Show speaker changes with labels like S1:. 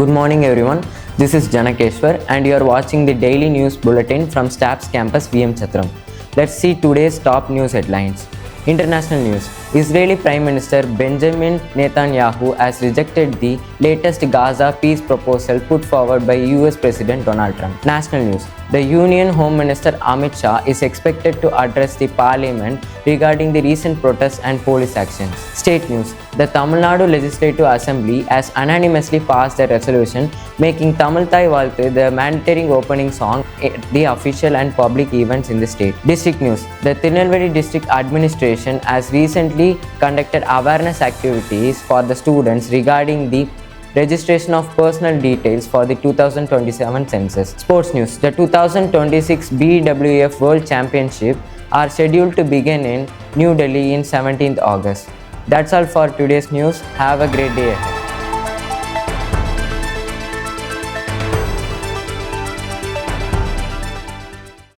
S1: Good morning everyone, this is Janakeshwar and you are watching the daily news bulletin from STAPS campus VM Chatram. Let's see today's top news headlines. International news. Israeli Prime Minister Benjamin Netanyahu has rejected the latest Gaza peace proposal put forward by US President Donald Trump. National news. The Union Home Minister Amit Shah is expected to address the Parliament regarding the recent protests and police actions. State news. The Tamil Nadu Legislative Assembly has unanimously passed a resolution making Thai Vazhthu the mandatory opening song at the official and public events in the state. District news. The Tirunelveli District Administration has recently conducted awareness activities for the students regarding the registration of personal details for the 2027 census. Sports news. The 2026 BWF World Championships are scheduled to begin in New Delhi in 17th August. That's all for today's news. Have a great day.